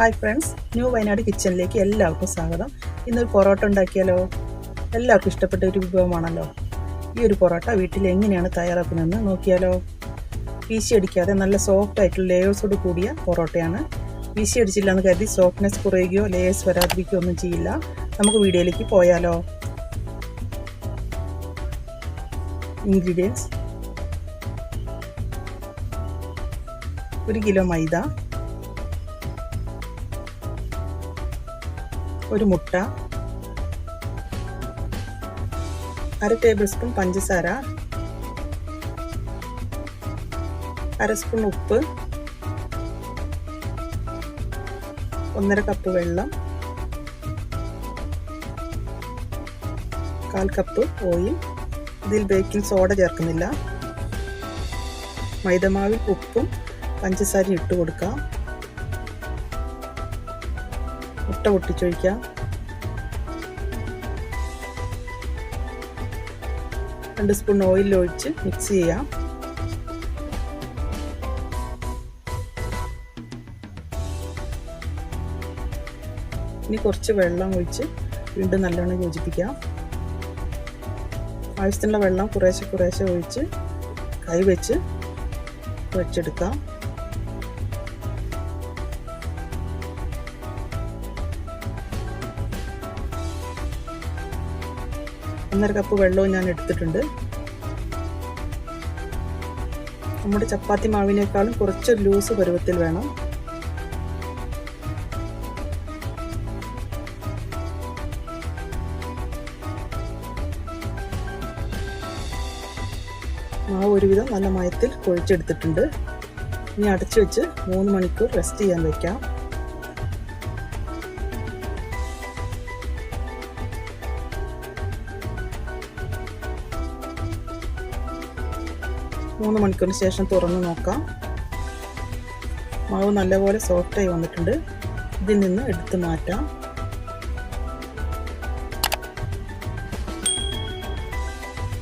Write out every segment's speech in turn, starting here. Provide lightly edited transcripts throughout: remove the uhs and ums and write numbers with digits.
Hi friends, new Wayanad കിച്ചണിലേക്ക് എല്ലാവർക്കും സ്വാഗതം. ഇന്നൊരു പൊറോട്ട ഉണ്ടാക്കിയാലോ? എല്ലാവർക്കും ഇഷ്ടപ്പെട്ട ഒരു വിഭവമാണല്ലോ. ഈ ഒരു പൊറോട്ട വീട്ടിൽ എങ്ങനെയാണ് തയ്യാറാക്കുന്നതെന്ന് നോക്കിയാലോ? വീശി അടിക്കാതെ നല്ല സോഫ്റ്റ് ആയിട്ടുള്ള ലേയേഴ്സോട് കൂടിയ പൊറോട്ടയാണ്. വീശി അടിച്ചില്ല എന്ന് കരുതി സോഫ്റ്റ്നെസ് കുറയുകയോ ലേയേഴ്സ് വരാതിരിക്കുകയോ ഒന്നും ചെയ്യില്ല. നമുക്ക് വീഡിയോയിലേക്ക് പോയാലോ? ഇൻഗ്രീഡിയൻസ്: 1 കിലോ മൈദ, 1 മുട്ട, 1/2 ടേബിൾ സ്പൂൺ പഞ്ചസാര, 1/2 സ്പൂൺ ഉപ്പ്, 1/2 കപ്പ് വെള്ളം, 1/4 കപ്പ് ഓയിൽ. ഇതിൽ ബേക്കിംഗ് സോഡ ചേർക്കുന്നില്ല. മൈദമാവിൽ ഉപ്പും പഞ്ചസാരയും ഇട്ട് കൊടുക്കാം. മുട്ട പൊട്ടിച്ചൊഴിക്കാം. 2 സ്പൂൺ ഓയിൽ ഒഴിച്ച് മിക്സ് ചെയ്യാം. ഇനി കുറച്ച് വെള്ളം ഒഴിച്ച് വീണ്ടും നല്ലോണം യോജിപ്പിക്കാം. ആവശ്യത്തിനുള്ള വെള്ളം കുറേശ്ശെ ഒഴിച്ച് കൈ വെച്ച് കുഴച്ചെടുക്കാം. ഒന്നര കപ്പ് വെള്ളവും ഞാൻ എടുത്തിട്ടുണ്ട്. നമ്മുടെ ചപ്പാത്തി മാവിനേക്കാളും കുറച്ച് ലൂസ് പരുവത്തിൽ വേണം. മാവ് ഒരുവിധം നല്ല മയത്തിൽ കുഴച്ചെടുത്തിട്ടുണ്ട്. ഇനി അടച്ചു വെച്ച് 3 മണിക്കൂർ റെസ്റ്റ് ചെയ്യാൻ വയ്ക്കാം. മൂന്ന് മണിക്കൂറിന് ശേഷം തുറന്ന് നോക്കാം. മാവ് നല്ലപോലെ സോഫ്റ്റായി വന്നിട്ടുണ്ട്. ഇതിൽ നിന്ന് എടുത്ത് മാറ്റാം.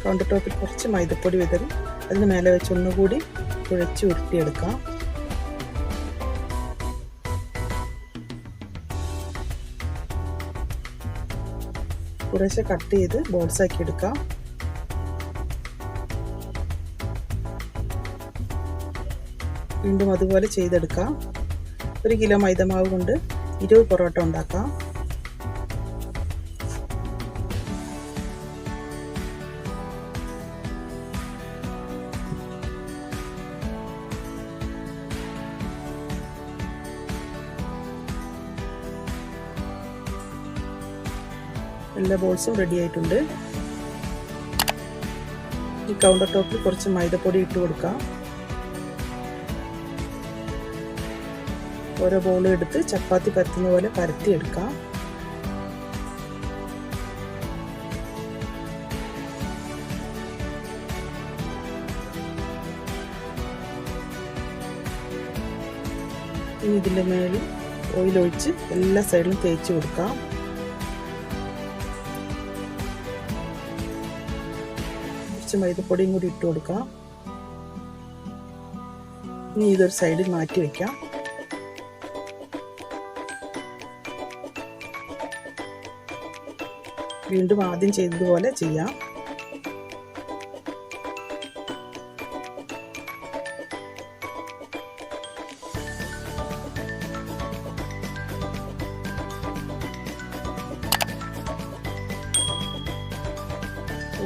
കൗണ്ടർ ടോപ്പിൽ കുറച്ച് മൈദപ്പൊടി വിതറി അതിന് മേലെ വെച്ച് ഒന്നുകൂടി കുഴച്ച് ഉരുട്ടിയെടുക്കാം. കുറേശ്ശെ കട്ട് ചെയ്ത് ബോൾസാക്കി എടുക്കാം. വീണ്ടും അതുപോലെ ചെയ്തെടുക്കാം. 1 കിലോ മൈദമാവ് കൊണ്ട് 20 പൊറോട്ട ഉണ്ടാക്കാം. എല്ലാ ബോൾസും റെഡി ആയിട്ടുണ്ട്. ഈ കൗണ്ടർ ടോപ്പിൽ കുറച്ച് മൈദപ്പൊടി ഇട്ട് കൊടുക്കാം. ഓരോ ബോളും എടുത്ത് ചപ്പാത്തി പരത്തുന്ന പോലെ പരത്തിയെടുക്കാം. ഇനി ഇതിൻ്റെ മേളിൽ ഓയിൽ ഒഴിച്ച് എല്ലാ സൈഡിലും തേച്ച് കൊടുക്കാം. കുറച്ച് മൈദപ്പൊടിയും കൂടി ഇട്ട് കൊടുക്കാം. ഇനി ഇതൊരു സൈഡിൽ മാറ്റി വയ്ക്കാം. വീണ്ടും ആദ്യം ചെയ്തതുപോലെ ചെയ്യാം.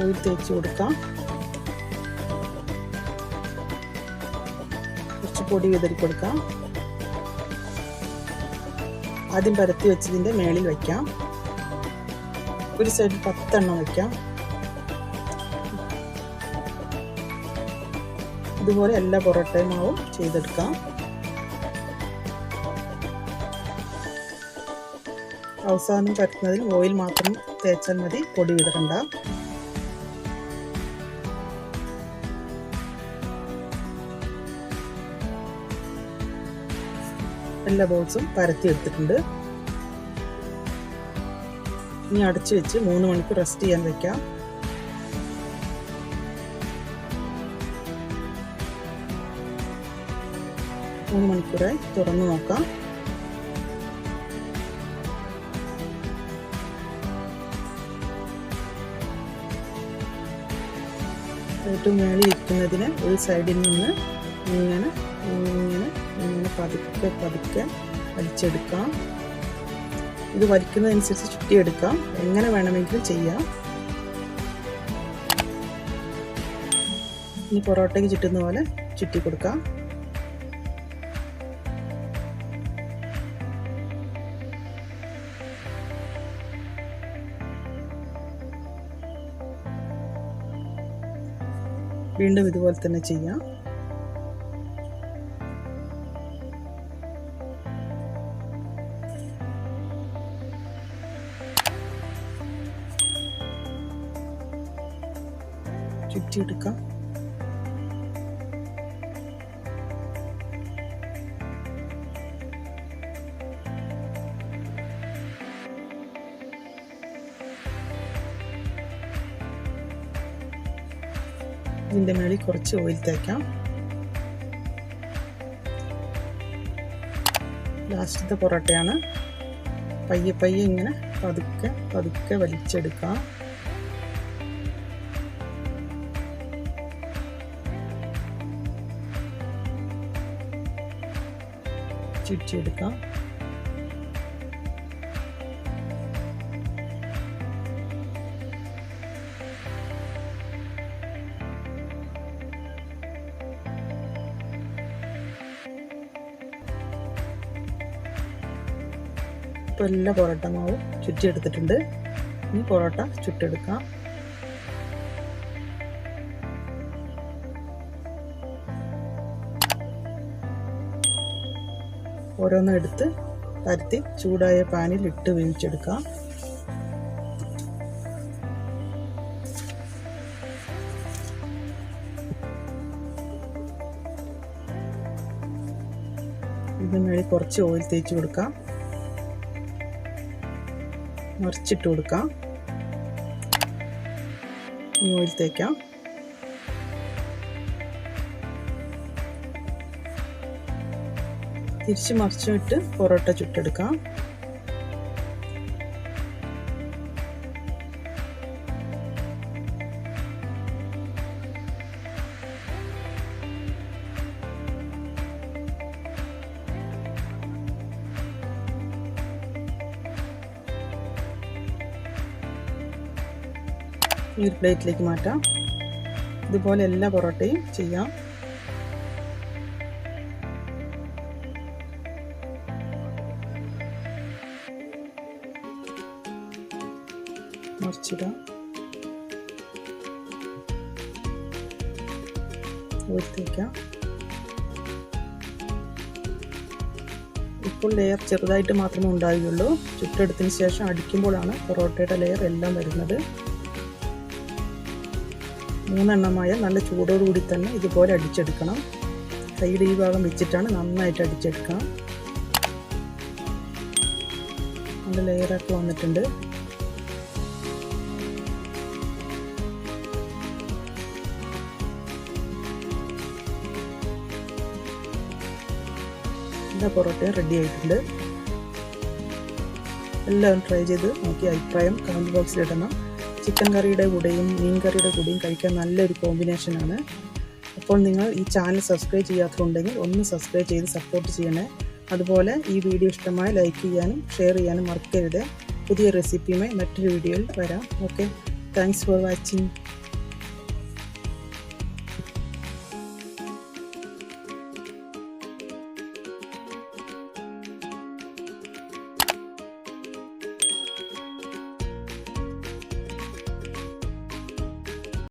ഓയിൽ തേച്ച് കൊടുക്കാം. കുറച്ച് പൊടി വിതറി കൊടുക്കാം. ആദ്യം പരത്തി വെച്ചതിൻ്റെ മേളിൽ വയ്ക്കാം. ഒരു സൈഡിൽ 10 എണ്ണം വയ്ക്കാം. ഇതുപോലെ എല്ലാ പൊറോട്ടയും മാവും ചെയ്തെടുക്കാം. അവസാനം പരത്തുന്നതിൽ ഓയിൽ മാത്രം തേച്ചാൽ മതി, പൊടി വിതറണ്ട. എല്ലാ ബോൾസും പരത്തി എടുത്തിട്ടുണ്ട്. ഇനി അടച്ചു വെച്ച് 3 മണിക്കൂർ റെസ്റ്റ് ചെയ്യാൻ വയ്ക്കാം. 3 മണിക്കൂറായി തുറന്നു നോക്കാം. ഏറ്റവും മേളിൽ ഇരിക്കുന്നതിന് ഒരു സൈഡിൽ നിന്ന് ഇങ്ങനെ ഇങ്ങനെ ഇങ്ങനെ പതുക്കെ പതുക്കെ വലിച്ചെടുക്കാം. ഇത് വലിക്കുന്നതനുസരിച്ച് ചുറ്റിയെടുക്കാം, എങ്ങനെ വേണമെങ്കിലും ചെയ്യാം. ഇനി പൊറോട്ടയ്ക്ക് ചുറ്റുന്ന പോലെ ചുറ്റി കൊടുക്കാം. വീണ്ടും ഇതുപോലെ തന്നെ ചെയ്യാം. ചുറ്റിയെടുക്കാം. ഇതിൻ്റെ മേളിൽ കുറച്ച് ഓയിൽ തേക്കാം. ലാസ്റ്റത്തെ പൊറോട്ടയാണ്. പയ്യെ പയ്യെ ഇങ്ങനെ പതുക്കെ പതുക്കെ വലിച്ചെടുക്കാം. ചുറ്റിയെടുക്കാം. ഇപ്പോൾ എല്ലാ പൊറോട്ട മാവും ചുറ്റിയെടുത്തിട്ടുണ്ട്. ഇനി പൊറോട്ട ചുട്ടെടുക്കാം. ഓരോന്നും എടുത്ത് പരത്തി ചൂടായ പാനിൽ ഇട്ട് വേവിച്ചെടുക്കാം. ഇതിന് മേളിൽ കുറച്ച് ഓയിൽ തേച്ച് കൊടുക്കാം. മറിച്ചിട്ട് കൊടുക്കാം. ഓയിൽ തേക്കാം. തിരിച്ച് മറിച്ചിട്ട് പൊറോട്ട ചുട്ടെടുക്കാം. ഈ ഒരു പ്ലേറ്റിലേക്ക് മാറ്റാം. ഇതുപോലെ എല്ലാ പൊറോട്ടയും ചെയ്യാം. മറിച്ചിടാം. ഒഴിച്ചേക്കാം. ഇപ്പോൾ ലെയർ ചെറുതായിട്ട് മാത്രമേ ഉണ്ടാവുകയുള്ളൂ. ചുട്ടെടുത്തതിന് ശേഷം അടിക്കുമ്പോഴാണ് പൊറോട്ടയുടെ ലെയർ എല്ലാം വരുന്നത്. 3 എണ്ണമായ നല്ല ചൂടോടുകൂടി തന്നെ ഇതുപോലെ അടിച്ചെടുക്കണം. കൈയുടെ ഈ ഭാഗം വെച്ചിട്ടാണ് നന്നായിട്ട് അടിച്ചെടുക്കണം. നല്ല ലെയറൊക്കെ വന്നിട്ടുണ്ട്. എല്ലാ പൊറോട്ടയും റെഡി ആയിട്ടുണ്ട്. എല്ലാവരും ട്രൈ ചെയ്ത് നോക്കി അഭിപ്രായം കമൻറ്റ് ബോക്സിൽ ഇടണം. ചിക്കൻ കറിയുടെ കൂടെയും മീൻ കറിയുടെ കൂടെയും കഴിക്കാൻ നല്ലൊരു കോമ്പിനേഷനാണ്. അപ്പോൾ നിങ്ങൾ ഈ ചാനൽ സബ്സ്ക്രൈബ് ചെയ്യാത്തതുണ്ടെങ്കിൽ ഒന്ന് സബ്സ്ക്രൈബ് ചെയ്ത് സപ്പോർട്ട് ചെയ്യണേ. അതുപോലെ ഈ വീഡിയോ ഇഷ്ടമായി ലൈക്ക് ചെയ്യാനും ഷെയർ ചെയ്യാനും മറക്കരുത്. പുതിയ റെസിപ്പിയുമായി മറ്റൊരു വീഡിയോയിൽ വരാം. Okay, thanks for watching.